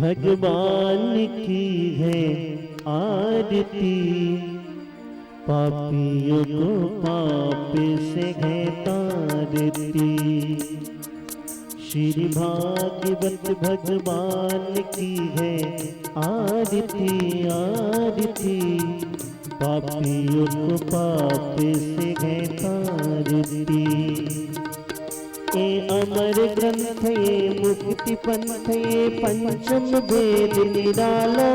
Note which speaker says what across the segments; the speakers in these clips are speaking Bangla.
Speaker 1: भगवान की है आरती, पापियों को पाप से है तारती। श्री भागवत भगवान की है आरती आरती, पापियों को पाप से है तारती। ये अमर ग्रंथ ये मुक्ति पंथ ये पंचम वेद निराला,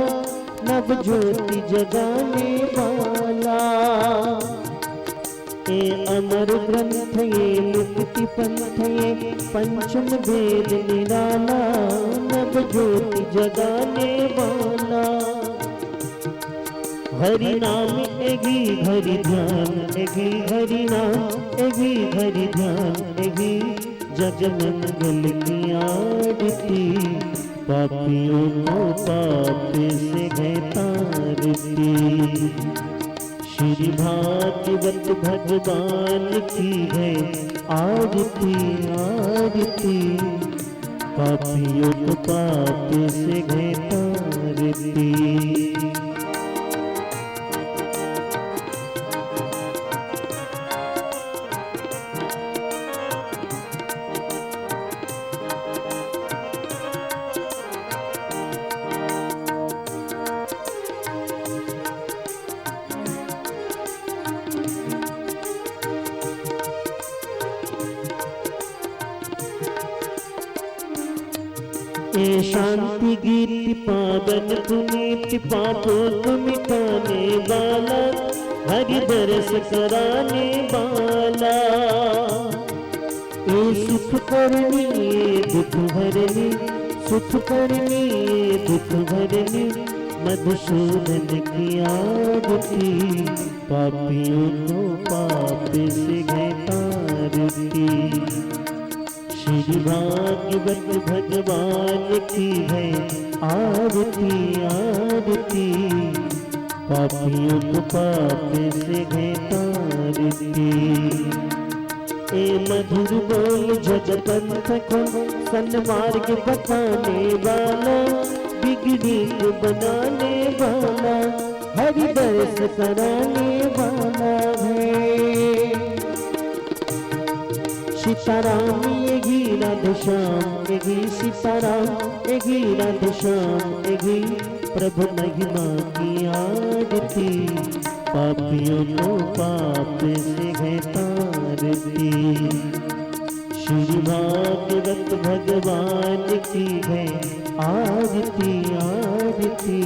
Speaker 1: नव ज्योति जगाने वाला। ये अमर ग्रंथ ये मुक्ति पंथ ये पंचम वेद निराला, नव ज्योति जगाने वाला। हरि नाम एगी हरि ध्यान एगी हरि नाम एगी हरि ध्यान एगी, जग मंगल की आरती, पापियों को पाप से है तारती। श्री भागवत भगवान की है आरती आरती, पापियों को पाप से है तारती। ये शांति गीत पावन पुनीत पापों को मिटाने वाला, हरि दर्श कराने वाला। ये सुख करनी ये दुख हरनी, सुख करनी ये दुख हरनी, मधुसूदन की आरती, पापियों को पाप से है तारती। श्री भागवत भगवान की है आरती आरती, पापियों को पाप से है तारती। ए मधुर बोल जग पंथ को सन्मार्ग बताने वाला, बिगड़ी को बनाने वाला, हरि दर्श कराने वाला है। सीताराम एगी राधे श्याम एगी, सीताराम एगी राधे श्याम एगी, प्रभु महिमा की आरती, पापियों को पाप से है तारती। श्री भागवत भगवान की है आरती आरती,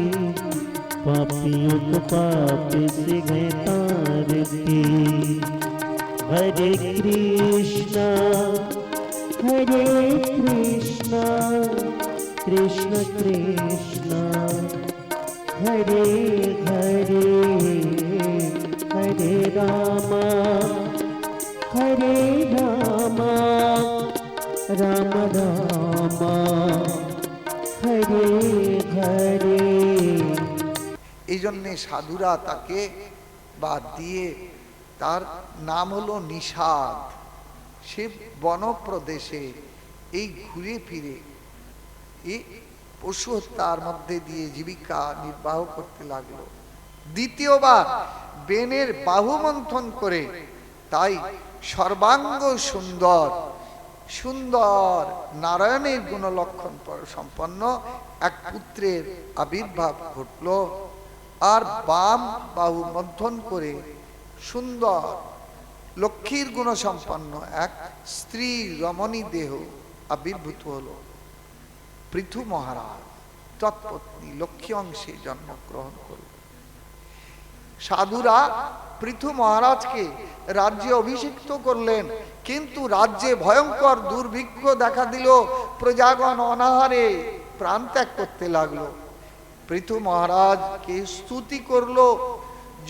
Speaker 1: पापियों को पाप से है तारती। हरे कृष्णा कृष्ण कृष्ण हरे हरे, हरे रामा राम रामा हरे हरे।
Speaker 2: এই জন্যে সাধুরা তাকে বাদ দিয়ে তার নাম হলো নিষাদ। সে বন প্রদেশে এই ঘুরে ফিরে এই পশু হত্যার মধ্যে দিয়ে জীবিকা নির্বাহ করতে লাগলো। দ্বিতীয়বার বেনের বাহু মন্থন করে তাই সর্বাঙ্গ সুন্দর সুন্দর নারায়ণের গুণলক্ষণ সম্পন্ন এক পুত্রের আবির্ভাব ঘটল। আর বাম বাহু মন্থন করে সুন্দর লক্ষ্মীর গুণ সম্পন্ন এক স্ত্রী রমণী দেহ আবির্ভূত হলো। পৃথু মহারাজ তৎপত্নী লক্ষ্মী অংশে জন্মগ্রহণ করল। সাধুরা পৃথু মহারাজকে রাজ্যে অভিষিক্ত করলেন, কিন্তু রাজ্যে ভয়ঙ্কর দুর্ভিক্ষ দেখা দিল, প্রজাগণ অনাহারে প্রাণ ত্যাগ করতে লাগলো। পৃথু মহারাজকে স্তুতি করলো,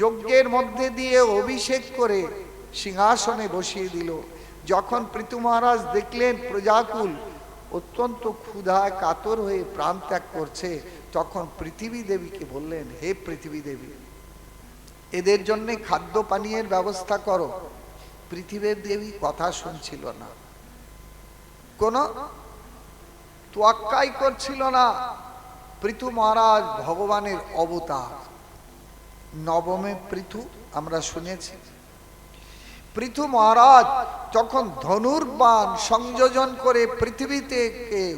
Speaker 2: যজ্ঞের মধ্যে দিয়ে অভিষেক করে সিংহাসনে বসিয়ে দিল। যখন পৃথু মহারাজ দেখলেন প্রজাকুল অত্যন্ত ক্ষুধায় কাতর হয়ে প্রাণ ত্যাগ করছে, তখন পৃথিবী দেবীকে বললেন, হে পৃথিবী দেবী, এদের জন্য খাদ্য পানীয়ের ব্যবস্থা করো। পৃথিবীর দেবী কথা শুনছিল না, কোনো তোয়াক্কাই করছিল না। পৃথু মহারাজ ভগবানের অবতার। নবমে পৃথু আমরা শুনেছি। পৃথু মহারাজ যখন ধনুর্বাণ সংযোজন করে পৃথিবীতে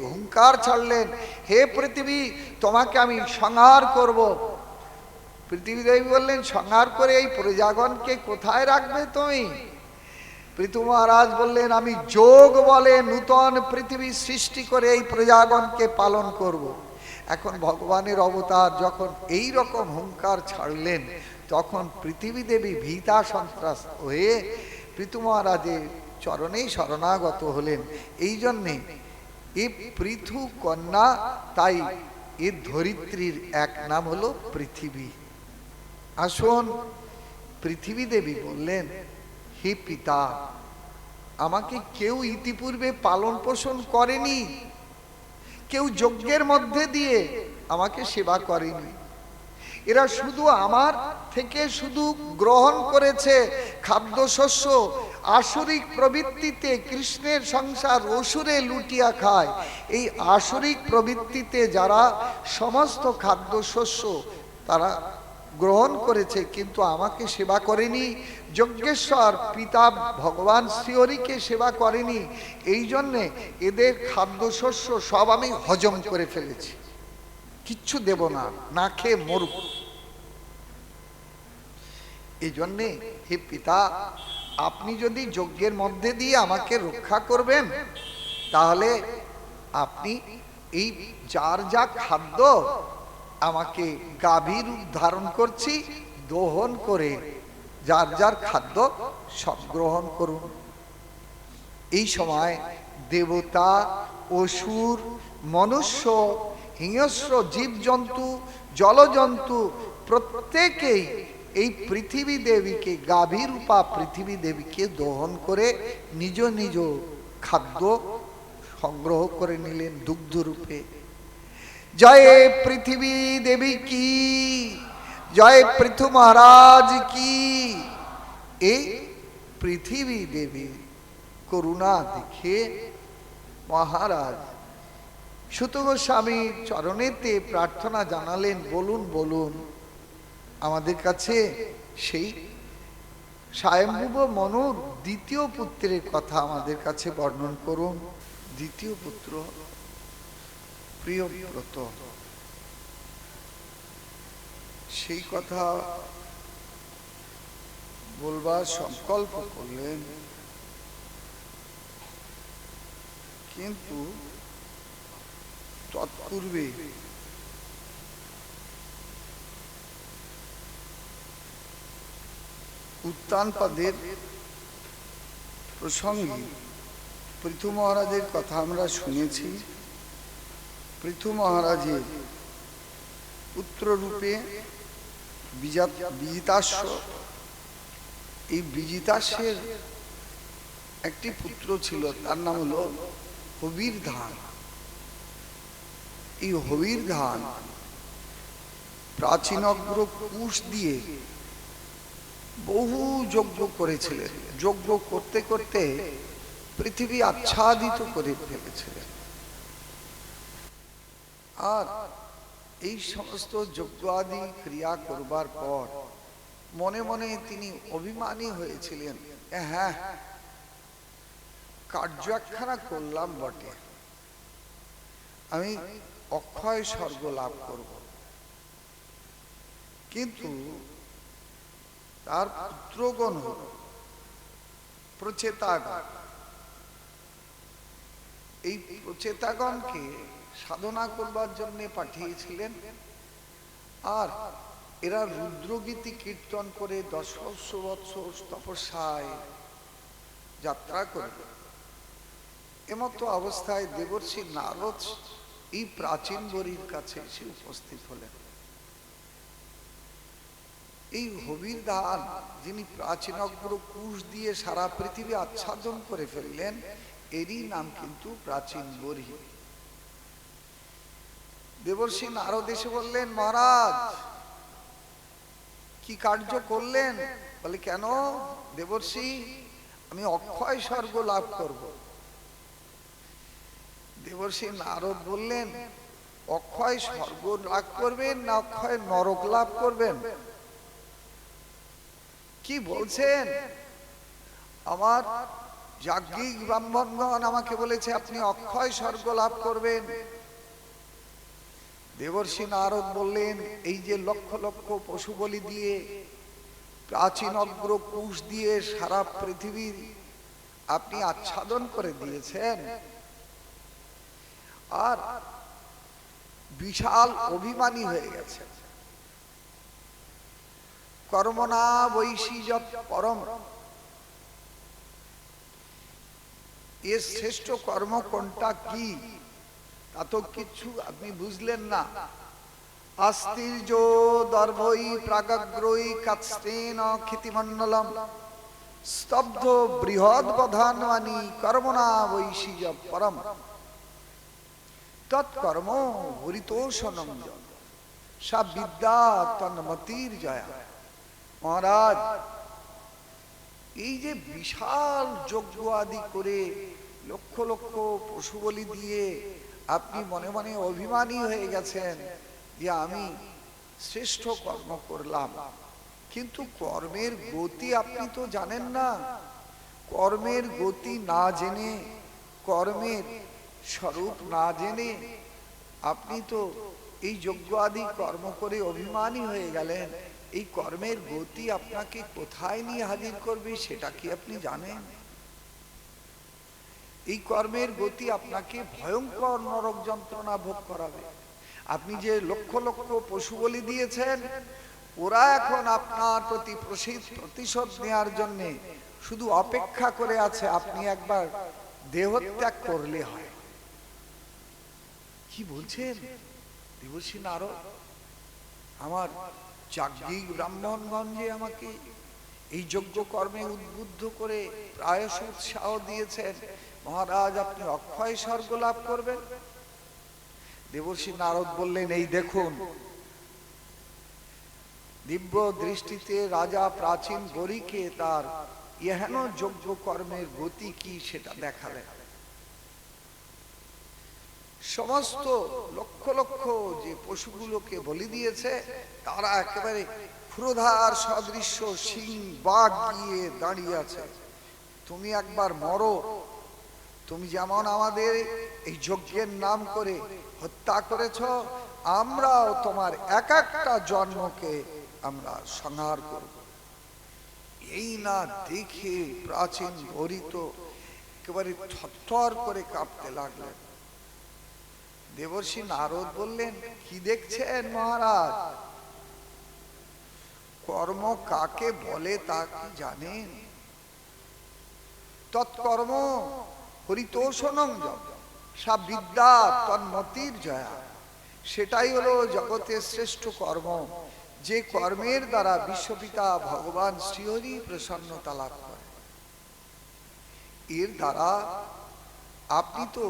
Speaker 2: হুঙ্কার ছাড়লেন, হে পৃথিবী, তোমাকে আমি সংহার করব। পৃথিবী দেবী বললেন, সংহার করে এই প্রজাগণকে কোথায় রাখবে তুমি? পৃথু মহারাজ বললেন, আমি যোগ বলে নূতন পৃথিবী সৃষ্টি করে এই প্রজাগণকে পালন করব। এখন ভগবানের অবতার যখন এই রকম হুঙ্কার ছাড়লেন, তখন পৃথিবী দেবী ভীতা সন্ত্রাস্ত হয়ে পৃথু মহারাজের চরণেই শরণাগত হলেন। এই জন্যে এ পৃথু কন্যা, তাই এর ধরিত্রীর এক নাম হলো পৃথিবী। আসুন, পৃথিবী দেবী বললেন, হে পিতা, আমাকে কেউ ইতিপূর্বে পালন পোষণ করেনি, কেউ যজ্ঞের মধ্যে দিয়ে আমাকে সেবা করেনি। এরা শুধু আমার থেকে শুধু গ্রহণ করেছে খাদ্যশস্য, আসরিক প্রবৃত্তিতে কৃষ্ণের সংসার অসুরে লুটিয়া খায়। এই আসরিক প্রবৃত্তিতে যারা সমস্ত খাদ্যশস্য তারা গ্রহণ করেছে, কিন্তু আমাকে সেবা করেনি। যজ্ঞেশ্বর পিতা ভগবান শ্রীহরিকে সেবা করেনি। এই জন্যে এদের খাদ্যশস্য সব আমি হজম করে ফেলেছি, কিচ্ছু দেব না, না খেয়ে মরুক। এই জন্যে হে পিতা, আপনি যদি যজ্ঞের মধ্যে দিয়ে আমাকে রক্ষা করবেন, তাহলে আপনি এই যার যা খাদ্য আমাকে গাভীর রূপ ধারণ করছি, দহন করে যার যার খাদ্য সব গ্রহণ করুন। এই সময় দেবতা, অসুর, মনুষ্য, হিংস্র জীবজন্তু, জলজন্তু প্রত্যেকেই এই পৃথিবী দেবীকে, গাভী রূপা পৃথিবী দেবীকে দহন করে নিজ নিজ খাদ্য সংগ্রহ করে নিলেন দুগ্ধ রূপে। জয় পৃথিবী দেবী কি, জয় পৃথু মহারাজ কি। এই পৃথিবী দেবী করুণা দেখে মহারাজ সুত গোস্বামীর চরণেতে প্রার্থনা জানালেন, বলুন বলুন, আমাদের কাছে সেই স্বয়ম্ভুব মনুর দ্বিতীয় পুত্রের কথা আমাদের কাছে বর্ণন করুন। দ্বিতীয় পুত্র প্রিয়ব্রত, সেই কথা বলবার সংকল্প করলেন, কিন্তু তৎপূর্বে উত্তানপাদের প্রসঙ্গে পৃথু মহারাজের কথা আমরা শুনেছি। পৃথু মহারাজের পুত্ররূপে বিজিতাস্য, এই বিজিতাস্যের একটি পুত্র ছিল, তার নাম হলো হবিরধান। এই হবিরধান প্রাচীনগ্র কুশ দিয়ে বহু যজ্ঞ করেছিলেন। যজ্ঞ করতে করতে পৃথিবী আচ্ছাদিত করে ফেলেছিলেন। আর এই সমস্ত যজ্ঞ আদি ক্রিয়া করবার পর মনে মনে তিনি অভিমানী হয়েছিলেন, হ্যাঁ, কার্য একখানা করলাম বটে, আমি অক্ষয় স্বর্গ লাভ করব, কিন্তু তার পুত্রগণ প্রচেতাগণ, এই প্রচেতাগণকে সাধনা করবার জন্য পাঠিয়েছিলেন। আর এরা রুদ্রগীতি কীর্তন করে 10 বৎসর তপস্যায় যাত্রা করবে। এমতো অবস্থায় দেবর্ষি নারদ এই প্রাচীন বরীর কাছে এসে উপস্থিত হলেন। এই হবিরধান, যিনি প্রাচীনগ্র কুশ দিয়ে সারা পৃথিবী আচ্ছাদন করে ফেললেন, এরই নাম কিন্তু প্রাচীন বরী। দেবর্ষি নারদ এসে বললেন, মহারাজ কি কার্য করলেন? বলে, কেন দেবর্ষি? আমি অক্ষয় স্বর্গ লাভ করব। দেবর্ষি নারদ বললেন, অক্ষয় স্বর্গ লাভ করবেন না অক্ষয় নরক লাভ করবেন? কি বলছেন? আমার যাজ্ঞিক ব্রাহ্মণগণ আমাকে বলেছে আপনি অক্ষয় স্বর্গ লাভ করবেন। দেবর্ষি নারদ বললেন, এই যে লক্ষ লক্ষ পশু বলি দিয়ে, প্রাচীন অগ্র কুশ দিয়ে সারা পৃথিবীর আপনি আচ্ছাদন করে দিয়েছেন, আর বিশাল অভিমানী হয়ে গেছে। কর্মনা বৈশিযৎ পরম, এর শ্রেষ্ঠ কর্ম কোনটা, কি তা তো কিছু আপনি বুঝলেন না। আস্তির্য দর্ভই প্রাগাগ্রই কাৎস্তেন ক্ষিতিমণ্ডলম স্তব্ধ বৃহৎ বধানবাণী কর্মনা বৈশিয পরম তৎকর্ম হরিতোষণম সা বিদ্যা তন্মতির জয়া। মহারাজ, এই যে বিশাল যজ্ঞ আদি করে লক্ষ লক্ষ পশু বলি দিয়ে আপনি মনে মনে অভিমানী হয়ে গেছেন যে আমি শ্রেষ্ঠ কর্ম করলাম, কিন্তু কর্মের গতি আপনি তো জানেন না। কর্মের গতি না জেনে, কর্মের স্বরূপ না জেনে আপনি তো এই যজ্ঞ আদি কর্ম করে অভিমানী হয়ে গেলেন। এই কর্মের গতি আপনাকে কোথায় নিয়ে হাজির করবে সেটা কি আপনি জানেন? এই কর্মের গতি আপনাকে ভয়ঙ্কর নরক যন্ত্রণা ভোগ করাবে। আপনি যে লক্ষ লক্ষ পশু বলি দিয়েছেন, ওরা এখন আপনার প্রতি প্রতিশোধ নেওয়ার জন্য শুধু অপেক্ষা করে আছে আপনি একবার দেহত্যাগ করলে হয়। কি বলছেন দেবর্ষি নারদ? আমার যাজ্ঞিক ব্রাহ্মণগঞ্জে আমাকে এই যজ্ঞ কর্মে উদ্বুদ্ধ করে প্রায়শ উৎসাহ দিয়েছেন, মহারাজ আপনি অক্ষয় স্বর্গ লাভ করবেন। দেবর্ষি নারদ বললেন, এই দেখুন, দিব্য দৃষ্টিতে রাজা প্রাচীন গরিকে তার এহেন যজ্ঞ কর্মের গতি কি সেটা দেখালেন। সমস্ত লক্ষ লক্ষ যে পশুগুলোকে বলি দিয়েছে, তারা একেবারে ক্ষুরধার সদৃশ্য সিং বাঘ গিয়ে দাঁড়িয়ে আছে। তুমি একবার মরো, তুমি যেমন আমাদের এই যজ্ঞের নাম করে হত্যা করেছ, আমরাও তোমার এক একটা জন্মকে আমরা সংহার করব। এই না দেখে প্রাচীন হরিত একেবারে থরথর করে কাঁপতে লাগলেন। দেবর্ষি নারদ বললেন, কি দেখছেন মহারাজ? কর্ম কাকে বলে তা কি জানেন? তৎকর্ম হরিতোষণম সা বিদ্যা তন্মতির জয়া। সেটাই হলো জগতের শ্রেষ্ঠ কর্ম, যে কর্মের দ্বারা বিশ্বপিতা ভগবান শ্রীহরি প্রসন্নতা লাভ করে। এর দ্বারা আপনি তো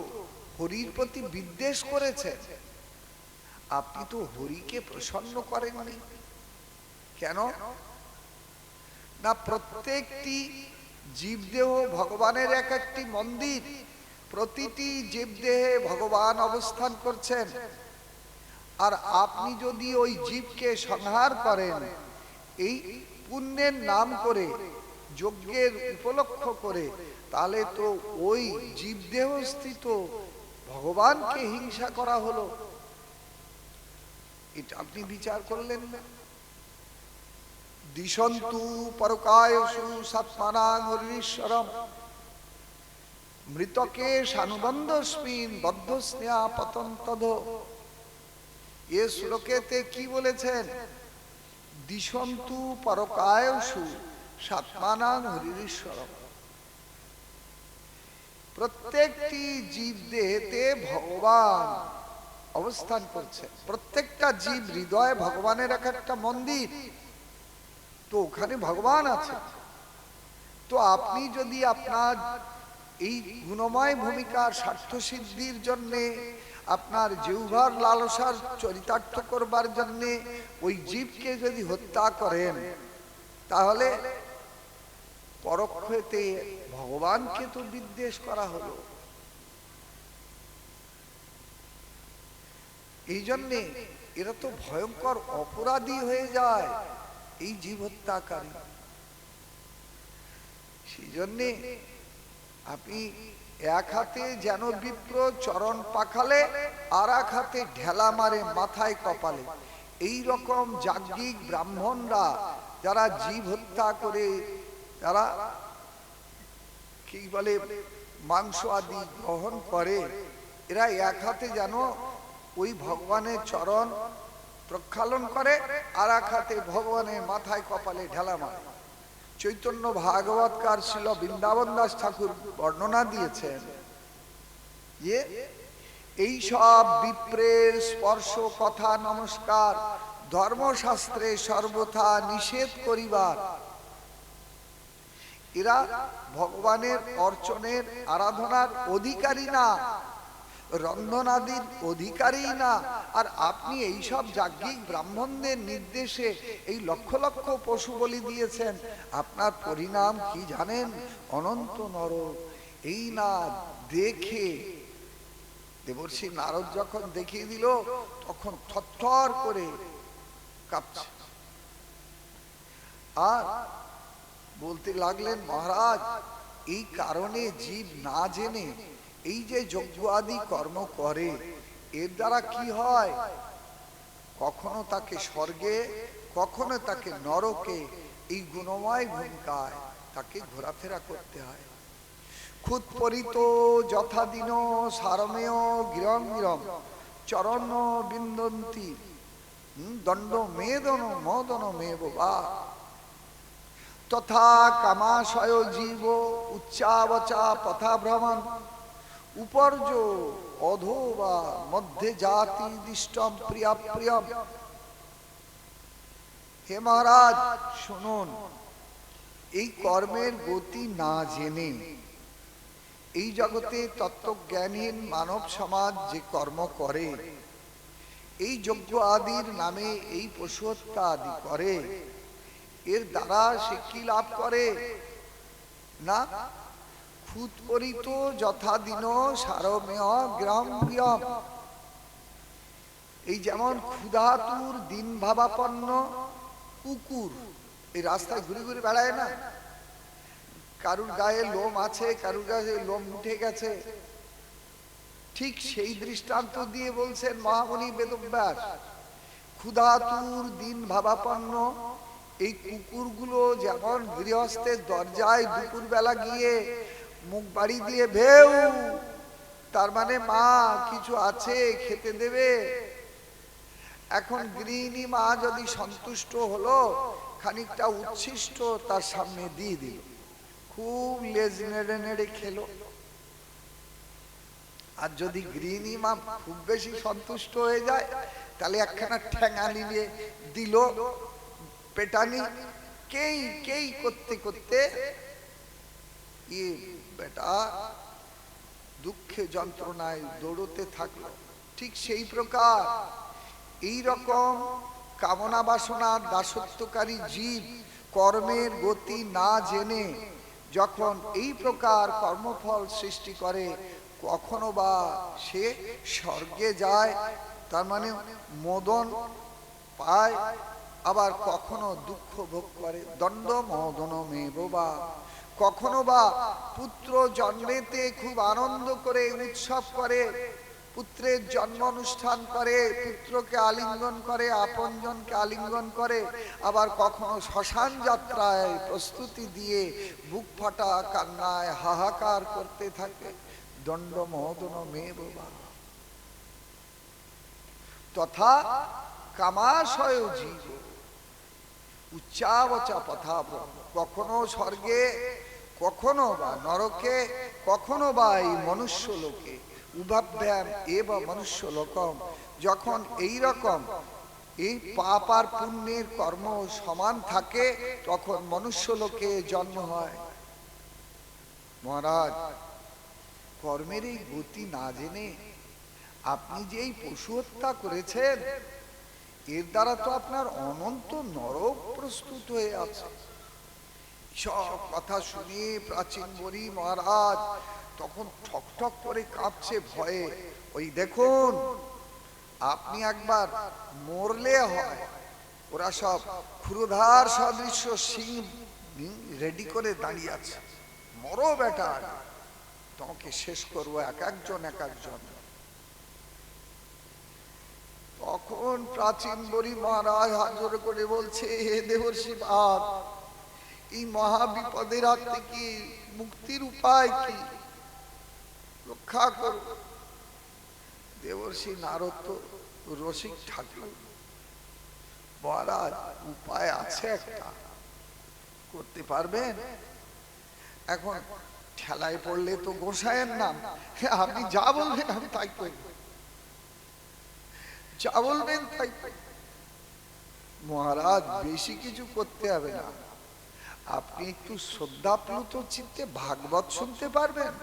Speaker 2: হরির প্রতি বিদ্বেষ করেছেন, আপনি তো হরিকে প্রসন্ন করেননি। কেন না? প্রত্যেকটি জীবদেহ ভগবানের এক একটি মন্দির, প্রতিটি জীবদেহে ভগবান অবস্থান করছেন। আর আপনি যদি ওই জীবকে সংহার করেন, এই পুণ্যের নাম করে, যজ্ঞের উপলক্ষ করে, তাহলে তো ওই জীবদেহ স্থিত ভগবানকে হিংসা করা হলো। এটা আপনি বিচার করলেন না। দিশন্তু পরকায়সু সাত্মানাং হরিশ্বরম মৃতকে সানুবন্ধস্মিন বদ্ধ স্নেহা পতন্তধ। এ শ্লোকেতে কি বলেছেন? দিশন্তু পরকায়সু সাত্মানাং হরিশ্বরম। প্রত্যেকটি জীব দেহেতে ভগবান অবস্থান করছে। প্রত্যেকটা জীব হৃদয়ে ভগবানের এক একটা মন্দির, তো ওখানে ভগবান আছে। তো আপনি যদি আপনার এই গুণময় ভূমিকার স্বার্থ সিদ্ধির জন্য, আপনার জিহ্বার লালসার চরিতার্থ করবার জন্য ওই জীবকে যদি হত্যা করেন, তাহলে পরোক্ষতে ভগবানকে তো বিদ্বেষ করা হলো। এই জন্যে এরা তো ভয়ঙ্কর অপরাধী হয়ে যায়, এই জীব হত্যাকারী। সেই জন্যে আপনি এক হাতে যেন বিপ্র চরণ পাখালে, আর এক হাতে ঢেলা মারে মাথায় কপালে। এই রকম যাজ্ঞিক ব্রাহ্মণরা যারা জীব হত্যা করে, যারা কি বলে মাংস আদি গ্রহণ করে, এরা এক হাতে যেন ওই ভগবানের চরণ প্রক্ষালন করে, আর এক হাতে ভগবানের মাথায় কপালে ঢেলা মারে। চৈতন্য ভাগবতকার ছিল বৃন্দাবন দাস ঠাকুর বর্ণনা দিয়েছেন যে এই সব বিপ্রের স্পর্শ কথা নমস্কার ধর্মশাস্ত্রে সর্বথা নিষেধ করিবার। এরা ভগবানের অর্চনের আরাধনার অধিকারী না, রন্ধনাদির অধিকারী না। আর আপনি এই সব যাজ্ঞিক ব্রাহ্মণদের নির্দেশে এই লক্ষ লক্ষ পশু বলি দিয়েছেন, আপনার পরিণাম কি জানেন? অনন্ত নরক। এই না দেখে দেবর্ষি নারদ যখন দেখিয়ে দিল, তখন থরথর করে কাঁপছে। আর বলতে লাগলেন, মহারাজ এই কারণে জীব না জেনে এই যে যজ্ঞ আদি কর্ম করে, এর দ্বারা কি হয়? কখনো তাকে স্বর্গে, কখনো তাকে নরকে, এই গুণময় ভূমিকায় তাকে ঘোরাফেরা করতে হয়। খুদ পরিত যথাদিন সারমেয় গিরম গিরম চরণ বিন্দন্তি দণ্ড মেদন মদন মেব বা তথা কামাশয় জীব উচ্চাবচা পথা ভ্রমণ উপর্য অধো বা মধ্যে জাতি দিষ্টম প্রিয়া প্রিয়ম। হে মহারাজ শুনুন, এই কর্মের গতি না জেনে এই জগতে তত্ত্বজ্ঞানহীন মানব সমাজ যে কর্ম করে, এই যজ্ঞ আদির নামে এই পশু হত্যা আদি করে, এর দ্বারা সে কি লাভ করে না? খুদ পরিত যথাদিন সারমেয় গ্রাম গ্রাম। এই যেমন ক্ষুধাতুর দিন ভাবাপন্ন কুকুর এই রাস্তায় ঘুরে ঘুরে বেড়ায় না, কারুর গায়ে লোম আছে, কারুর গায়ে লোম উঠে গেছে, ঠিক সেই দৃষ্টান্ত দিয়ে বলছেন মহামুনি বেদব্যাস। ক্ষুধাতুর দিন ভাবাপন্ন এই কুকুরগুলো যেমন গৃহস্থের দরজায় দুপুর বেলা গিয়ে মুখ বাড়ি দিয়ে ভেউ, তার মানে মা কিছু আছে খেতে দেবে। এখন গৃহিণী মা যদি সন্তুষ্ট হলো, খানিকটা উচ্ছিষ্ট তার সামনে দিয়ে দিল, খুব লেজ নেড়ে নেড়ে খেলো। আর যদি গৃহিণী মা খুব বেশি সন্তুষ্ট হয়ে যায়, তাহলে একখানা ঠ্যাঙা নিয়ে দিল পেটানি, কেই কেই করতে করতে বেটা দুঃখে যন্ত্রণায় দৌড়তে থাকলো। ঠিক সেই প্রকার এই রকম কামনা বাসনার দাসত্বকারী জীব কর্মের গতি না জেনে যখন এই প্রকার কর্মফল সৃষ্টি করে, কখনো বা সে স্বর্গে যায়, তার মানে মোদন পায়, আবার কখনো দুঃখ ভোগ করে, দণ্ড মদন মেব বা। কখনো বা পুত্র জন্মেতে খুব আনন্দ করে উৎসব করে, পুত্রের জন্ম অনুষ্ঠান করে, পুত্রকে আলিঙ্গন করে, আপনজনকে আলিঙ্গন করে, আবার কখনো শ্মশান যাত্রায় প্রস্তুতি দিয়ে বুক ফাটা কান্নায় হাহাকার করতে থাকে, দণ্ড মদন মেব বা। তথা কামাশয় জীব উচ্চাবচা পথা ভ্রম। কখনো স্বর্গে, কখনো বা নরকে, কখনো বা এই মনুষ্য লোকে, উভাভ্যাম এব মনুষ্য লোকম। যখন এই রকম এই পাপ আর পুণ্যের কর্ম সমান থাকে, তখন মনুষ্য লোকে জন্ম হয়। মহারাজ, কর্মের এই গতি না জেনে আপনি যে এই পশু হত্যা করেছেন, এর দ্বারা তো আপনার অনন্ত নরক প্রস্তুত হয়ে আছে। সব কথা শুনে প্রাচীন বলি মহারাজ তখন ঠক ঠক করে কাঁপছে ভয়ে। ওই দেখুন আপনি একবার মরলে হয়। ওরা সব ক্ষুরধার সদৃশ্য সিং রেডি করে দাঁড়িয়ে আছে, মরো বেটা, তোমাকে শেষ করবো এক একজন এক একজন। তখন প্রাচীন বরি মহারাজ হাজর করে বলছে, হে দেবর্ষি বাপ, এই মহাবিপদের হাত থেকে মুক্তির উপায় কি, রক্ষা করো। দেবর্ষি নারদ তো রসিক ঠাকুর, মহারাজ উপায় আছে একটা, করতে পারবেন? এখন ঠেলায় পড়লে তো গোসাইয়ের নাম, আপনি যা বলবেন আমি তাই করব, যা বলবেন তাই। মহারাজ বেশি কিছু করতে হবে না, আপনি একটু শ্রদ্ধাপ্লুত চিত্তে ভাগবত শুনতে পারবেন?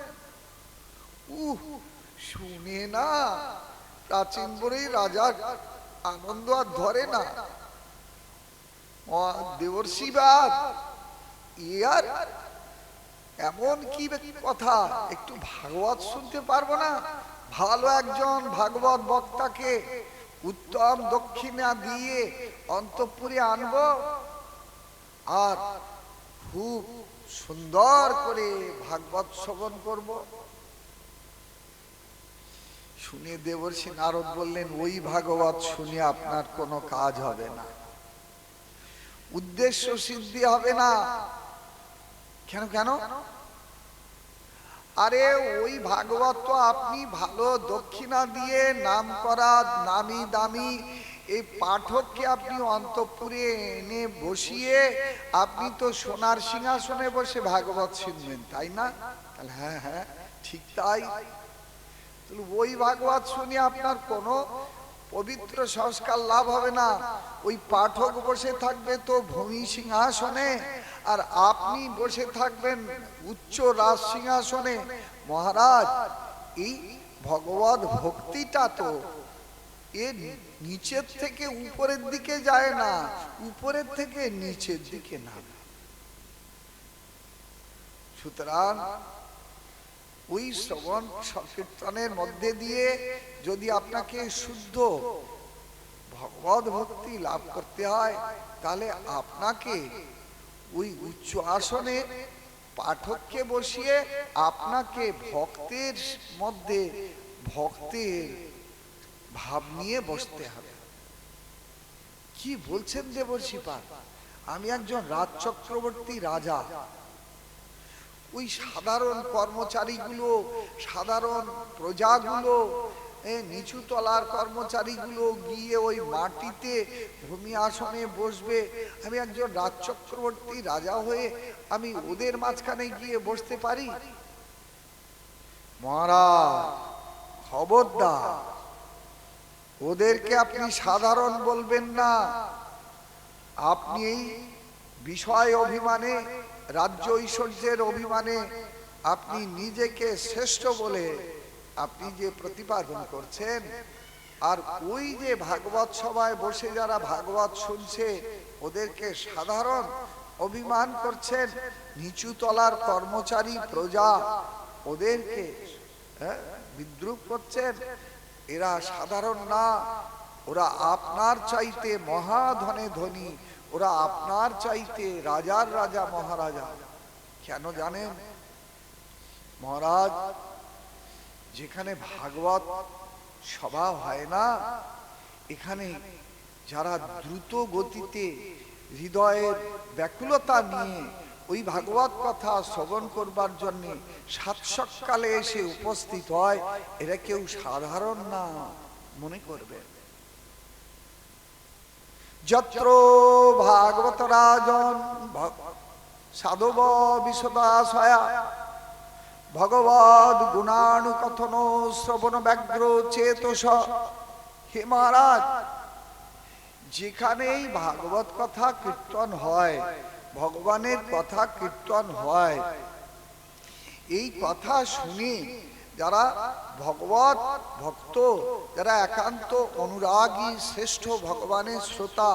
Speaker 2: শুনে না প্রাচীন বরেই রাজার আনন্দ আর ধরে না। দেবর্ষি বাদ ইয়ার এমন কি কথা, একটু ভাগবত শুনতে পারবো না? ভালো একজন ভাগবত বক্তাকে উত্তম দক্ষিণা দিয়ে অন্তঃপুরে আনবো, আর খুব সুন্দর করে ভাগবত শ্রবণ করব। শুনে দেবর্ষি নারদ বললেন, ওই ভাগবত শুনে আপনার কোনো কাজ হবে না, উদ্দেশ্য সিদ্ধি হবে না। কেন কেন? আরে ওই ভাগবত তো আপনি ভালো দক্ষিণা দিয়ে নাম করা নামি দামি এই পাঠককে আপনি অন্তঃপুরে এনে বসিয়ে আপনি তো সোনার সিংহাসনে বসে ভাগবত শুনবেন, তাই না? তাহলে হ্যাঁ হ্যাঁ ঠিক তাই। ওই ভাগবত শুনে আপনার কোনো পবিত্র সংস্কার লাভ হবে না। ওই পাঠক বসে থাকবে তো ভূমি সিংহাসনে, আর আপনি বসে থাকবেন উচ্চ রাজ সিংহাসনে। মহারাজ এই ভগবত ভক্তিটা তো এর নিচের থেকে উপরের দিকে যায় না, উপরের থেকে নিচের দিকে নামে। সুতরাং ওই শ্রবণ সংকীর্তনের মধ্যে দিয়ে যদি আপনাকে শুদ্ধ ভগবত ভক্তি লাভ করতে হয়, তাহলে আপনাকে ওই উচ্চ আসনে পাঠককে বসিয়ে আপনাকে ভক্তের মধ্যে ভক্তের ভাব নিয়ে বসতে হবে। কি বলছেন দেবর্ষি পাল? আমি একজন রাজ চক্রবর্তী রাজা, ওই সাধারণ কর্মচারীগুলো, সাধারণ প্রজাগুলো, নিচু তলার কর্মচারীগুলো গিয়ে ওই মাটিতে ভূমি আসনে বসবে, আমি একজন রাজ চক্রবর্তী রাজা হয়ে আমি ওদের মাঝখানে গিয়ে বসতে পারি? মহারাজ খবরদার, ওদেরকে আপনি সাধারণ বলবেন না। আপনি এই বিষয় অভিমানে, রাজ্য ঐশ্বর্যের অভিমানে আপনি নিজেকে শ্রেষ্ঠ বলে আপনি যে প্রতিপাদন করছেন, আর ওই যে ভাগবত সভায় বসে যারা ভাগবত শুনছে ওদেরকে সাধারণ অভিমান করছেন, নিচু তলার কর্মচারী প্রজা ওদেরকে বিদ্রুপ করছেন। এরা সাধারণ না, ওরা আপনার চাইতে মহাধনে ধনী, ওরা আপনার চাইতে রাজার রাজা মহারাজা। কেন জানেন মহারাজ? যেখানে ভাগবত সভা হয় না, এখানে যারা দ্রুত গতিতে হৃদয়ের ব্যাকুলতা নিয়ে ওই ভাগবত কথা শ্রবণ করবার জন্য সাত সকালে এসে উপস্থিত হয়, এরা কেউ সাধারণ না মনে করবে। যত্র ভাগবত রাজন সাধব বিশদাশয়া ভগবদ গুণানুকথন শ্রবণ ব্যগ্র চেতস। হে মহারাজ, যেখানেই ভাগবত কথা কীর্তন হয়, ভগবানের কথা কীর্তন হয়, এই কথা শুনে যারা ভগবত ভক্ত, যারা একান্ত অনুরাগী শ্রেষ্ঠ ভগবানের শ্রোতা,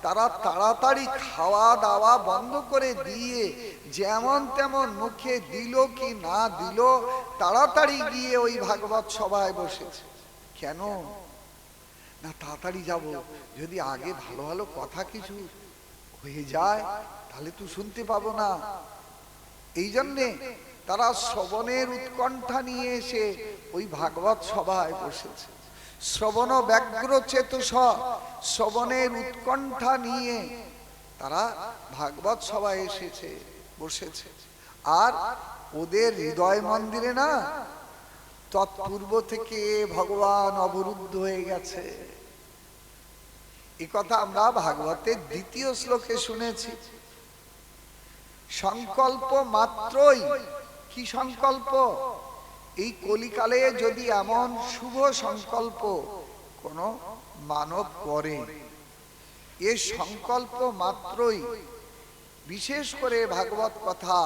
Speaker 2: তারা তাড়াতাড়ি খাওয়া দাওয়া বন্ধ করে দিয়ে যেমন তেমন মুখে দিল কি না দিল তাড়াতাড়ি গিয়ে ওই ভাগবত সভায় বসেছে। কেন? না তাড়াতাড়ি যাব, যদি আগে ভালো ভালো কথা কিছু হয়ে যায় তাহলে তো শুনতে পাবো না। এই জন্যে তারা শ্রবণের উৎকণ্ঠা নিয়ে এসে ওই ভাগবত সভায় বসেছে। শ্রবণ ব্যগ্র চেতস, শ্রবণের উৎকণ্ঠা নিয়ে তারা ভাগবত সভায় এসেছে, বসেছে। আর ওদের হৃদয় মন্দিরে না তৎপূর্ব থেকে ভগবান অবরুদ্ধ হয়ে গেছে। এ কথা আমরা ভাগবতের দ্বিতীয় শ্লোকে শুনেছি। সংকল্প মাত্রই, কি সংকল্প? এই কলিকালে যদি এমন শুভ সংকল্প কোন মানব করে, এ সংকল্প মাত্রই, বিশেষ করে ভাগবত কথা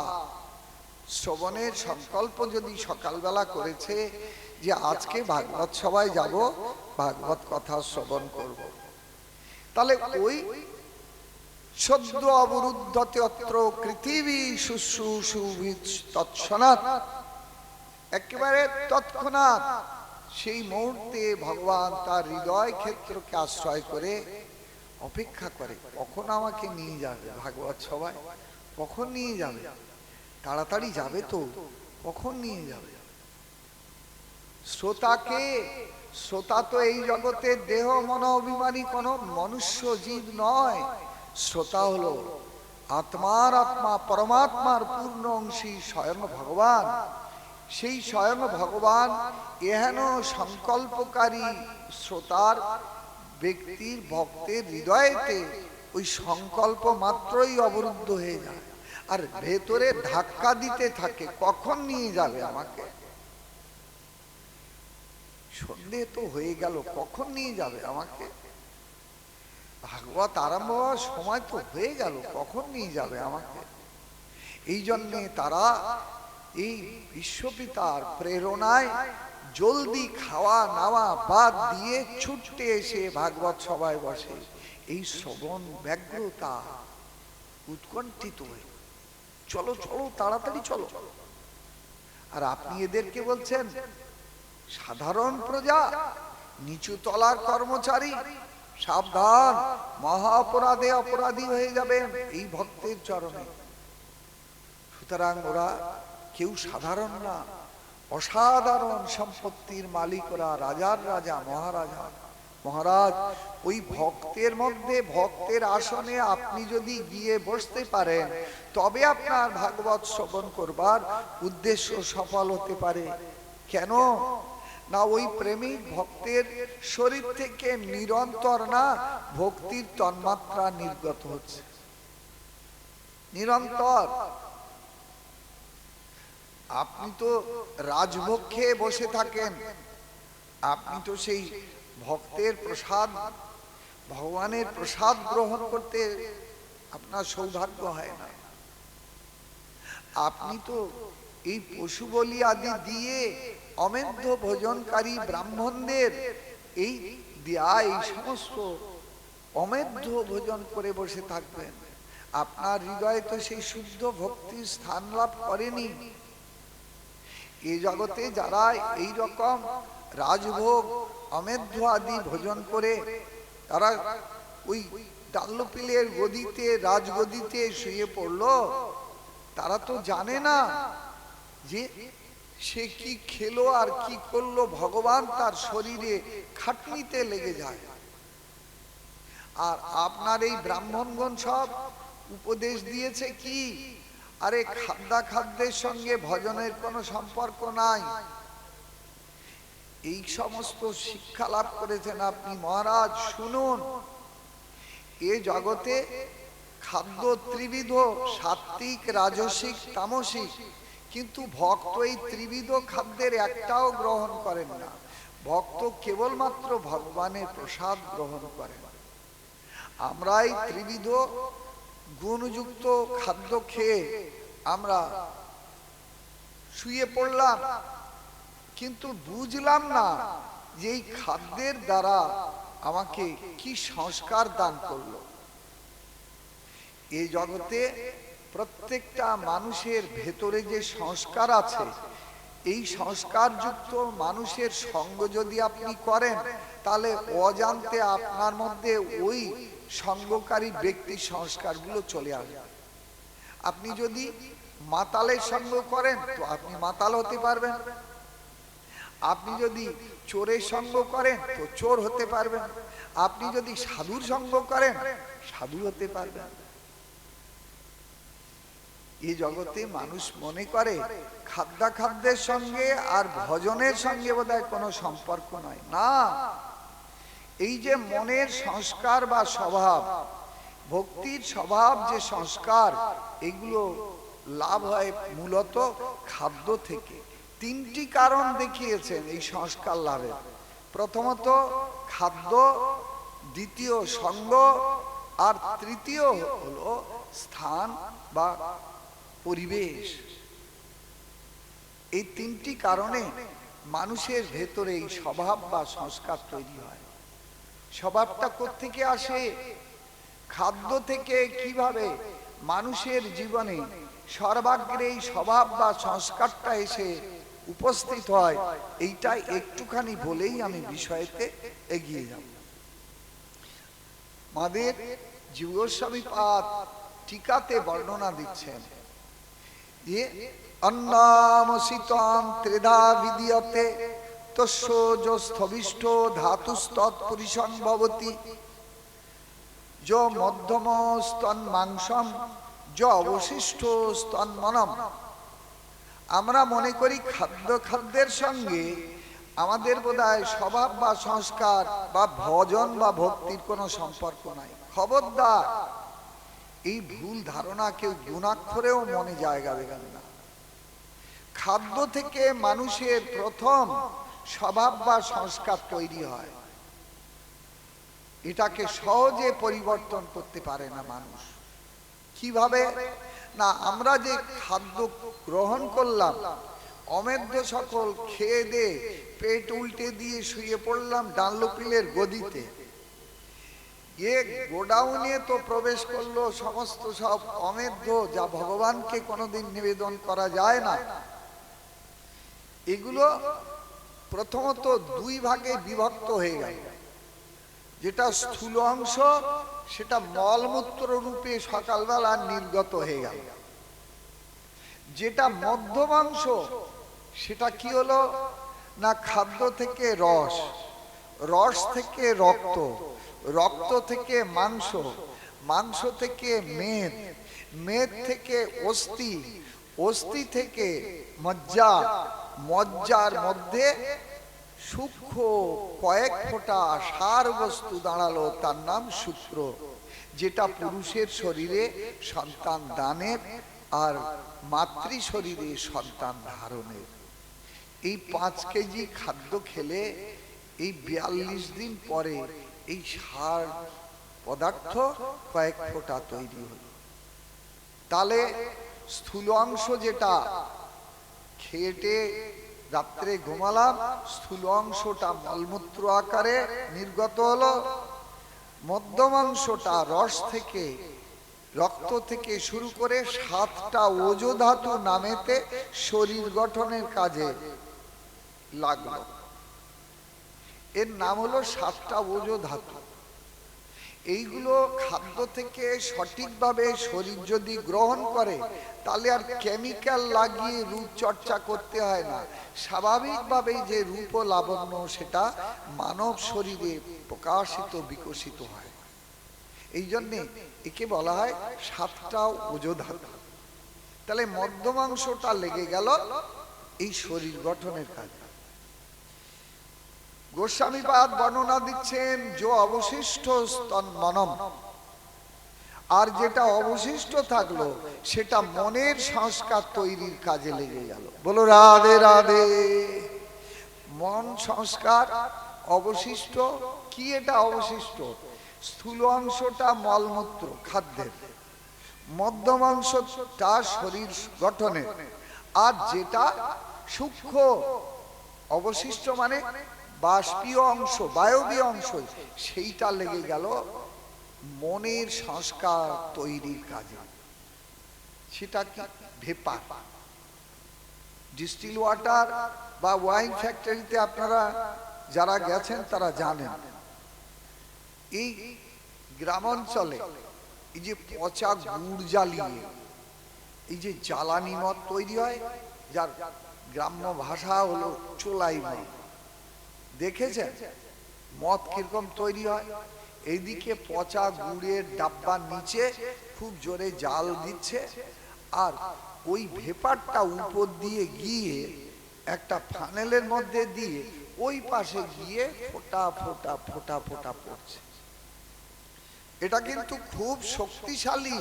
Speaker 2: শ্রবণের সংকল্প যদি সকালবেলা করেছে যে আজকে ভাগবত সভায় যাব, ভাগবত কথা শ্রবণ করব, তাহলে ওই সদ্য অবরুদ্ধতে অত্র পৃথিবী শুশ্রূষু তৎক্ষণাৎ, একেবারে তৎক্ষণাৎ সেই মুহূর্তে ভগবান তার হৃদয় ক্ষেত্রকে আশ্রয় করে অপেক্ষা করে, কখন আমাকে নিয়ে যাবে ভাগবত সভায়, কখন নিয়ে যাবে, তাড়াতাড়ি যাবে তো, কখন নিয়ে যাবে। শ্রোতাকে, শ্রোতা তো এই জগতের দেহ মন অভিমানী কোন মনুষ্য জীব নয়। শ্রোতা হলো আত্মার আত্মা, পরমাত্মার পূর্ণ অংশী স্বয়ং ভগবান। সেই স্বয়ং ভগবান এহেন সংকল্পকারী শ্রোতার ব্যক্তির ভক্তের হৃদয়েতে ওই সংকল্প মাত্রই অবরুদ্ধ হয়ে যায়, আর ভেতরে ধাক্কা দিতে থাকে, কখন নিয়ে যাবে আমাকে, সন্ধ্যে তো হয়ে গেল, কখন নিয়ে যাবে আমাকে, ভাগবত আরম্ভ হওয়ার সময় তো হয়ে গেল, কখন নিয়ে যাবে আমাকে। এই জন্যে তারা এই বিশ্বপিতার প্রেরণায় জলদি খাওয়া নাওয়া বাদ দিয়ে ছুটতে এসে ভাগবত সভায় বসে। এই শ্রবণ ব্যগ্রতা উৎকণ্ঠিত হয়ে, চলো চলো তাড়াতাড়ি চলো। আর আপনি এদেরকে বলছেন সাধারণ প্রজা, নিচু তলার কর্মচারী, সাবধান, মহা অপরাধে অপরাধী হয়ে যাবেন এই ভক্তের চরণে। সুতরাং ওরা কেউ সাধারণ না, অসাধারণ সম্পত্তির মালিক ওরা, রাজার রাজা, মহারাজা মহারাজ। ওই ভক্তের মধ্যে, ভক্তের আসনে আপনি যদি গিয়ে বসতে পারেন, তবে আপনার ভাগবত শ্রবণ করবার উদ্দেশ্য সফল হতে পারে। কেন না, ওই প্রেমিক ভক্তের শরীর থেকে নিরন্তর না ভক্তির তন্মাত্রা নির্গত হচ্ছে, নিরন্তর। আপনি তো রাজভোগ খেয়ে বসে থাকেন, আপনি তো সেই ভক্তের প্রসাদ, ভগবানের প্রসাদ গ্রহণ করতে আপনার সৌভাগ্য হয় না। আপনি তো এই পশু বলি আদি দিয়ে অমেধ্য ভোজনকারী ব্রাহ্মণদের এই দেয়া এই সমস্ত অমেধ্য ভোজন করে বসে থাকবেন। আপনার হৃদয়ে তো সেই শুদ্ধ ভক্তির স্থান লাভ করেনি। এই জগতে যারা এই রকম রাজভোগ অমেধ্য আদি ভোজন করে তারা ওই ডাল্লপিলের গদিতে, রাজগদিতে শুয়ে পড়লো, তারা তো জানে না যে সে কি খেলো আর কি করলো, ভগবান তার শরীরে খাটনিতে লেগে যায়। আর আপনার এই ব্রাহ্মণগণ সব উপদেশ দিয়েছে কি, আরে খাদ্যাখাদ্যের সঙ্গে ভজনের কোনো সম্পর্ক নাই। এই সমস্ত শিক্ষা লাভ করেছেন আপনি মহারাজ। শুনুন, এ জগতে খাদ্য ত্রিবিধ, সাত্ত্বিক, রাজসিক, তামসিক, কিন্তু ভক্ত এই ত্রিবিধ খাদ্যের একটাও গ্রহণ করেন না। ভক্ত কেবলমাত্র ভগবানের প্রসাদ গ্রহণ করেন। আমরা এই ত্রিবিধ গুণযুক্ত খাদ্য খেয়ে আমরা শুয়ে পড়লাম, কিন্তু বুঝলাম না যে এই খাদ্যের দ্বারা আমাকে কি সংস্কার দান করলো। এই জগতে প্রত্যেকটা মানুষের ভেতরে যে সংস্কার আছে, এই সংস্কারযুক্ত মানুষের সঙ্গ যদি আপনি করেন, তাহলে অজান্তে আপনার মধ্যে ওই সঙ্গকারী ব্যক্তির সংস্কারগুলো চলে আসবে। আপনি যদি মাতালের সঙ্গ করেন তো আপনি মাতাল হতে পারবেন, আপনি যদি চোরের সঙ্গ করেন তো চোর হতে পারবেন, আপনি যদি সাধুর সঙ্গ করেন সাধু হতে পারবেন। এই জগতে মানুষ মনে করে খাদ্যাখাদ্যের সঙ্গে আর ভজনের সঙ্গে বোধহয় কোনো সম্পর্ক নয়। না, এই যে মনের সংস্কার বা স্বভাব, ভক্তির স্বভাব যে সংস্কার, এগুলো লাভ হয় মূলত খাদ্য থেকে। তিনটি কারণ দেখিয়েছেন এই সংস্কার লাভের। প্রথমত খাদ্য, দ্বিতীয় সঙ্গ, আর তৃতীয় হলো স্থান বা পরিবেশ। এই তিনটি কারণে মানুষের ভেতরে এই স্বভাব বা সংস্কার তৈরি হয়। স্বভাবটা কোত্থেকে আসে? খাদ্য থেকে। কিভাবে মানুষের জীবনে সর্বাগ্রে এই স্বভাব বা সংস্কারটা এসে উপস্থিত হয়, এইটাই একটুখানি বলেই আমি বিষয়তে এগিয়ে যাব। আমাদের জীব গোস্বামী পাদ টিকাতে বর্ণনা দিচ্ছেন যে অন্নামসিতং ত্রিধা বিদ্যতে তস্য যো স্থবিষ্ঠ ধাতুস্তৎ পুরুষং ভবতি যো মধ্যম স্তন মাংসম যো অবশিষ্ট স্তন মনম। আমরা মনে করি খাদ্যের সঙ্গে আমাদের বোধহয় স্বভাব বা সংস্কার বা ভজন বা ভক্তির কোনো সম্পর্ক নাই। খবরদার, এই ভুল ধারণা কেউ গুণাক্ষরেও মনে জায়গা দেবেন না। খাদ্য থেকে মানুষের প্রথম স্বভাব বা সংস্কার তৈরি হয়। এটাকে সহজে পরিবর্তন করতে পারে না মানুষ। কিভাবে? না, আমরা যে খাদ্য গ্রহণ করলাম, অমেধ্য সকল খেয়ে দে পেট উল্টে দিয়ে শুয়ে পড়লাম ডানলোপিলের গদিতে, এ গোডাউনে তো প্রবেশ করলো সমস্ত সব অমেধ্য, যা ভগবানকে কোনোদিন নিবেদন করা যায় না। এগুলো প্রথমত দুই ভাগে বিভক্ত হয়ে গেল। যেটা স্থূল অংশ সেটা মলমূত্র রূপে সকালবেলা নির্গত হয়ে গেল। যেটা মধ্যম অংশ সেটা কি হলো না, খাদ্য থেকে রস, রস থেকে রক্ত, রক্ত থেকে মাংস, মাংস থেকে মেদ, মেদ থেকে অস্থি, অস্থি থেকে মজ্জা, মজ্জার মধ্যে সূক্ষ্ম কয়েক ফোঁটা সার বস্তু দাঁড়ালো, তার নাম শুক্র, যেটা পুরুষের শরীরে সন্তান দানের আর মাতৃ শরীরে সন্তান ধারণের। এই 5 কেজি খাদ্য খেলে এই 42 দিন পরে এই সার পদার্থ কয়েক ফোঁটা তৈরি হলো। তাহলে স্থূল অংশ যেটা খেটে রাত্রে ঘুমালাম, স্থূল অংশটা মলমূত্র আকারে নির্গত হলো, মধ্যম অংশটা রস থেকে, রক্ত থেকে শুরু করে 7টা ওজো ধাতু নামেতে শরীর গঠনের কাজে লাগলো। এর নাম হলো 7টা ওজো ধাতু। এইগুলো খাদ্য থেকে সঠিকভাবে শরীর যদি গ্রহণ করে, তাহলে আর কেমিক্যাল লাগিয়ে রূপ চর্চা করতে হয় না। স্বাভাবিকভাবেই যে রূপ ও লাবণ্য সেটা মানব শরীরে প্রকাশিত বিকশিত হয়। এই জন্যে একে বলা হয় 7টা ওজো ধাতু। তাহলে মধ্যমাংশটা লেগে গেল এই শরীর গঠনের কাজে। গোস্বামীপাদ বর্ণনা দিচ্ছেন যে অবশিষ্ট স্তন মনম, আর যেটা অবশিষ্ট থাকলো সেটা মনের সংস্কার তৈরির কাজে লেগে গেল। বলো রাধে রাধে। মন সংস্কার অবশিষ্ট কি? এটা অবশিষ্ট স্থূল অংশটা মলমূত্র খাদ্যের, মধ্যম অংশটা শরীর গঠনের, আর যেটা সূক্ষ্ম অবশিষ্ট মানে বাষ্পীয় অংশ, বায়বীয় অংশ, সেইটা লেগে গেল মনের সংস্কার তৈরির কাজে। সেটা কি? ভেপার। ডিস্টিল ওয়াটার বা ওয়াইন ফ্যাক্টরিতে আপনারা যারা গেছেন তারা জানেন, এই গ্রামাঞ্চলে এই যে পচা গুড় জ্বালিয়ে এই যে জ্বালানি মদ তৈরি হয়, যার গ্রাম্য ভাষা হলো চোলাই মদ। দেখেছেন মদ কিরকম তৈরি হয়? এইদিকে পচা গুড়ের ডাব্বার নিচে খুব জোরে জাল দিচ্ছে, আর ওই ভেপারটা উপর দিয়ে গিয়ে একটা ফানেলের মধ্যে দিয়ে ওই পাশে গিয়ে ফোঁটা ফোঁটা ফোঁটা ফোঁটা পড়ছে। এটা কিন্তু খুব শক্তিশালী।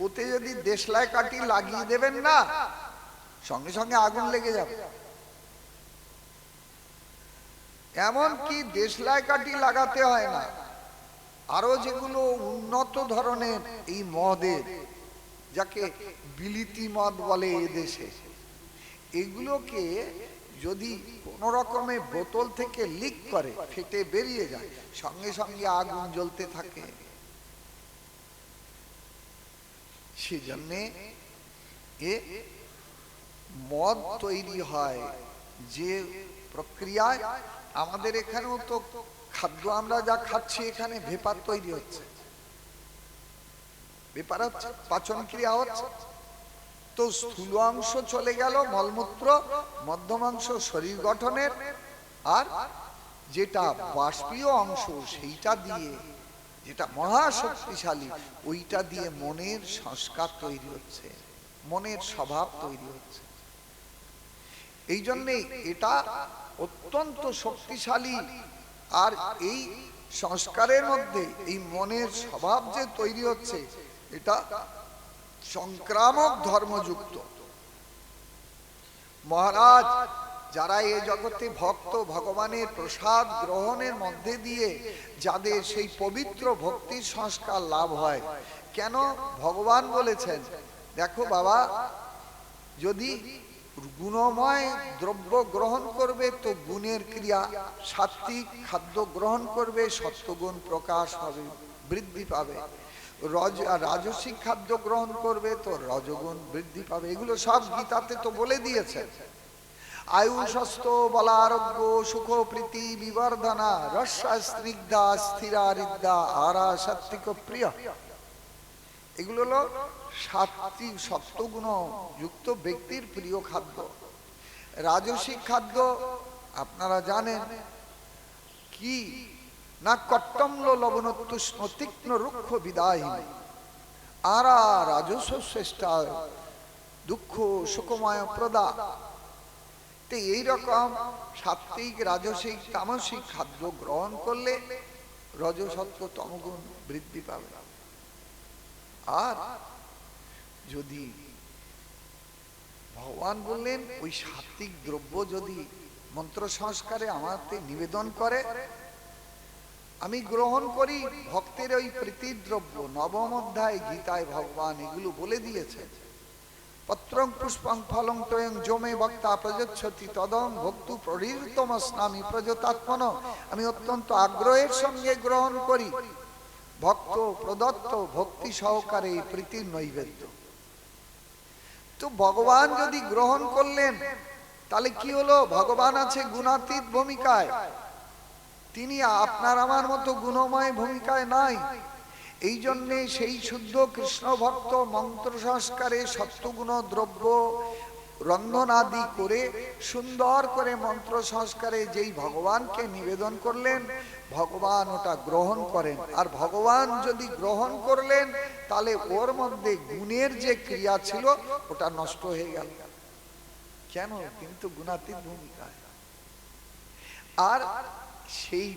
Speaker 2: ওতে যদি দেশলাই কাঠি লাগিয়ে দেবেন না, সঙ্গে সঙ্গে আগুন লেগে যাবে। এমন কি দেশলাই কাঠি লাগাতে হয় না, আরো যেগুলো উন্নত ধরনের এই মদের, যাকে বিলিতি মদ বলে এদেশে, এগুলোকে যদি কোনো রকমের বোতল থেকে লিক করে, ফেটে বেরিয়ে যায়, সঙ্গে সঙ্গে আগুন জ্বলতে থাকে। সেজন্যে এ মদ তৈরি হয় যে প্রক্রিয়ায়, আমাদের এখানেও তো খাদ্য আমরা যা খাচ্ছি এখানে ভেপার তৈরি হচ্ছে, ভেপার হচ্ছে, পাচন ক্রিয়া হচ্ছে। তো স্থূল অংশ চলে গেল মলমূত্র, মধ্যমাংশ শরীর গঠনের, আর যেটা বাষ্পীয় অংশ সেইটা দিয়ে, যেটা মহাশক্তিশালী, ওইটা দিয়ে মনের সংস্কার তৈরি হচ্ছে, মনের স্বভাব তৈরি হচ্ছে। এই জন্যে এটা অত্যন্ত শক্তিশালী। আর এই সংস্কারের মধ্যে এই মনের স্বভাব যে তৈরি হচ্ছে, এটা সংক্রামক ধর্মযুক্ত। মহারাজ, যারা এ জগতে ভক্ত, ভগবানের প্রসাদ গ্রহণের মধ্যে দিয়ে যাদের সেই পবিত্র ভক্তির সংস্কার লাভ হয়, কেন ভগবান বলেছেন, দেখো বাবা, যদি গুণময় দ্রব্য গ্রহণ করবে তো গুণের ক্রিয়া, সাত্বিক খাদ্য গ্রহণ করবে সত্ত্বগুণ প্রকাশ হবে, বৃদ্ধি পাবে, রাজসিক খাদ্য গ্রহণ করবে তো রজগুণ বৃদ্ধি পাবে। এগুলো সব গীতাতে তো বলে দিয়েছে। আয়ুষস্থ বলা আরোগ্য সুখ প্রীতি বিবর্ধনা রস্যা স্নিগ্ধা স্থিরা হৃদ্যা আরা সাত্বিক প্রিয়। এগুলো হলো সাত্বিক সত্ত্বগুণ যুক্ত ব্যক্তির প্রিয় খাদ্য। রাজসিক খাদ্য আপনারা জানেন কি না, কট্টম্ল লবণোত্তুষ্ণ তীক্ষ্ণ রুক্ষ বিদায়ী আরা রাজস্ব শ্রেষ্ঠা দুঃখ সুখময় প্রদা। তো এইরকম সাত্বিক রাজসিক তামসিক খাদ্য গ্রহণ করলে রজসত্ব তমগুণ বৃদ্ধি পাবে। আর যদি ভগবান বললেন ওই সাত্বিক দ্রব্য যদি মন্ত্র সংস্কারে আমাকে নিবেদন করে, আমি গ্রহণ করি, ভক্তের ওই প্রীতির দ্রব্য, নবম অধ্যায় গীতায় ভগবান এগুলো বলে দিয়েছে। পত্রং পুষ্পং ফলং তয়ং জমে বক্তা প্রযচ্ছতি তদং ভক্তু প্রহৃতমস্নামি প্রযতাত্মন। আমি অত্যন্ত আগ্রহের সঙ্গে গ্রহণ করি, ভক্ত প্রদত্ত ভক্তি সহকারে প্রীতির নৈবেদ্য। তো ভগবান যদি গ্রহণ করলেন, তাহলে কি হলো? ভগবান আছে গুণাতীত ভূমিকায়, তিনি আপনার আমার মতো গুণময় ভূমিকায় নাই। এই জন্যে সেই শুদ্ধ কৃষ্ণ ভক্ত মন্ত্র সংস্কারে সত্যগুণ দ্রব্য রন্ধন আদি করে সুন্দর করে মন্ত্র সংস্কারে যেই ভগবানকে নিবেদন করলেন, ভগবান ওটা গ্রহণ করেন। আর ভগবান যদি গ্রহণ করলেন, তাহলে ওর মধ্যে গুণের যে ক্রিয়া ছিল ওটা নষ্ট হয়ে গেল। কেন? কিন্তু গুণাতীত ভূমিকায়। আর সেই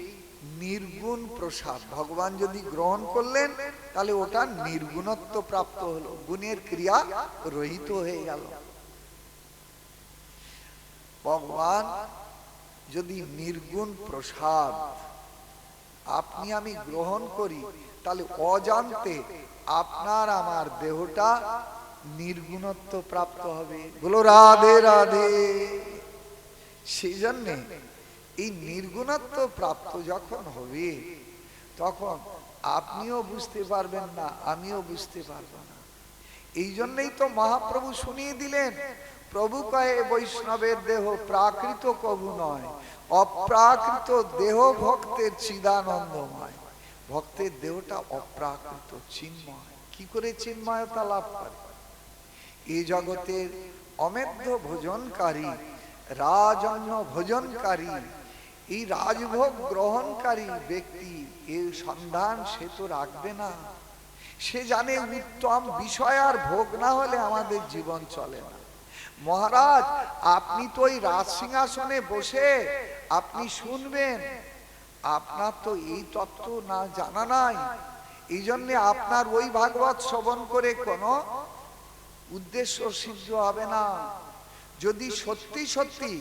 Speaker 2: নির্গুণ প্রসাদ ভগবান যদি গ্রহণ করলেন, তাহলে ওটা নির্গুণত্ব প্রাপ্ত হলো, গুণের ক্রিয়া রহিত হয়ে গেল। ভগবান যদি নির্গুণ প্রসাদ আপনি আমি গ্রহণ করি, তাহলে অজান্তে আপনার আমার দেহটা নির্গুণত্ব প্রাপ্ত হবে। বলো রাধে রাধে। সেই জন্যে এই নির্গুণত্ব প্রাপ্ত যখন হবে, তখন আপনিও বুঝতে পারবেন না, আমিও বুঝতে পারবো না। এই জন্যই তো মহাপ্রভু শুনিয়ে দিলেন, প্রভু কয়ে বৈষ্ণবের দেহ প্রাকৃত কভু নয়, অপ্রাকৃত দেহ ভক্তের চিদানন্দময়। ভক্তের দেহটা অপ্রাকৃত চিন্ময়। কি করে চিন্ময়তা লাভ করে? এই জগতের অমেধ্য ভোজনকারী, রাজন্য ভোজনকারী, এই রাজভোগ গ্রহণকারী ব্যক্তি এর সন্ধান সে তো রাখবে না। সে জানে উত্তম বিষয় আর ভোগ না হলে আমাদের জীবন চলে না। মহারাজ, আপনি তো ওই রাজ সিংহাসনে বসে আপনি শুনবেন, আপনার তো এই তত্ত্ব না জানা নাই। এই জন্য আপনার ওই ভাগবত শ্রবণ করে কোনো উদ্দেশ্য সিদ্ধ হবে না। যদি সত্যি সত্যি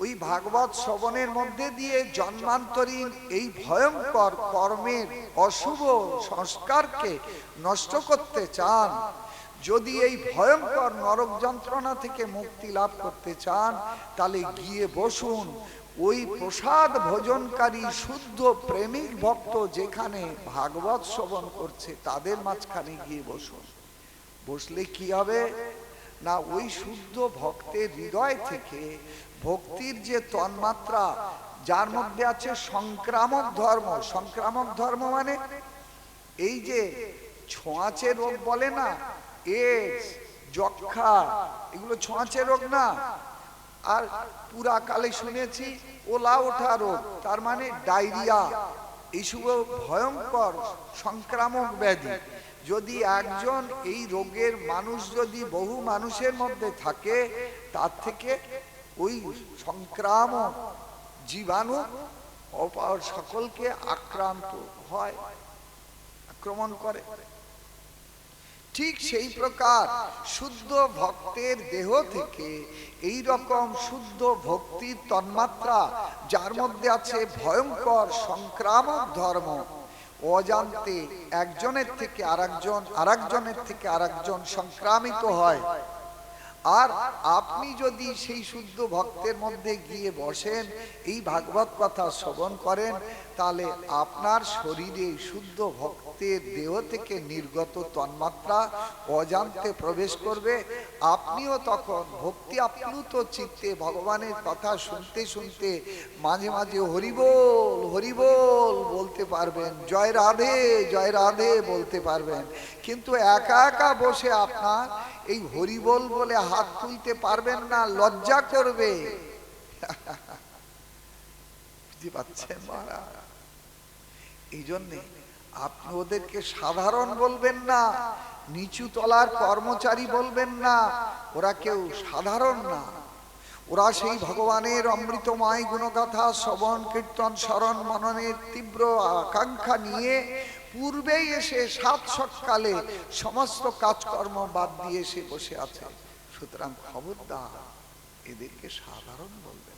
Speaker 2: ওই ভাগবত শ্রবণের মধ্যে দিয়ে জন্মান্তরীণ এই ভয়ঙ্কর কর্মের অশুভ সংস্কারকে নষ্ট করতে চান, যদি এই ভয়ঙ্কর নরক যন্ত্রণা থেকে মুক্তি লাভ করতে চান, তাহলে গিয়ে বসুন ওই প্রসাদ ভোজনকারী শুদ্ধ প্রেমিক ভক্ত যেখানে ভাগবত শ্রবণ করছে তাদের মাঝখানে গিয়ে বসুন। বসলে কি হবে না, ওই শুদ্ধ ভক্তের হৃদয় থেকে ভক্তির যে তন্মাত্রা, যার মধ্যে আছে সংক্রামক ধর্ম। সংক্রামক ধর্ম মানে এই যে ছোঁয়াচে রোগ বলে না, এডস, যক্ষা, এগুলো ছোঁয়াচে রোগ না। আর পুরা কালে শুনেছি ওলা ওঠা রোগ, তার মানে ডায়রিয়া, এইসব ভয়ঙ্কর সংক্রামক ব্যাধি। যদি একজন এই রোগের মানুষ যদি বহু মানুষের মধ্যে থাকে, তার থেকে ওই সংক্রামক জীবাণু অপার সকলকে আক্রান্ত হয়, আক্রমণ করে। ঠিক সেই প্রকার শুদ্ধ ভক্তের দেহ থেকে এই রকম শুদ্ধ ভক্তির তন্মাত্রা, যার মধ্যে আছে ভয়ঙ্কর সংক্রামক ধর্ম, অজান্তে একজনের থেকে আরেকজন, আরেকজনের থেকে আরেকজন সংক্রামিত হয়। আর আপনি যদি সেই শুদ্ধ ভক্তের মধ্যে গিয়ে বসেন, এই ভাগবত কথা শ্রবণ করেন, তাহলে আপনার শরীরে শুদ্ধ ভক্তের দেহ থেকে নির্গত তন্মাত্রা অজান্তে প্রবেশ করবে। আপনিও তখন ভক্তি আপ্লুত চিত্তে ভগবানের কথা শুনতে শুনতে মাঝে মাঝে হরিবোল হরিবোল বলতে পারবেন, জয় রাধে জয় রাধে বলতে পারবেন। কিন্তু একা একা বসে আপনার এই হরিবোল বলে হাত তুলতে পারবেন না, লজ্জা করবে। বুঝতে পারছেন মহারাজ? এই জন্যে আপনি ওদেরকে সাধারণ বলবেন না, নিচু তলার কর্মচারী বলবেন না। ওরা কেউ সাধারণ না, ওরা সেই ভগবানের অমৃতময় গুণগাথা শ্রবণ কীর্তন স্মরণ মননের তীব্র আকাঙ্ক্ষা নিয়ে পূর্বেই এসে সাত সকালে সমস্ত কাজকর্ম বাদ দিয়ে এসে বসে আছে। সুতরাং খবরদার, এদেরকে সাধারণ বলবেন।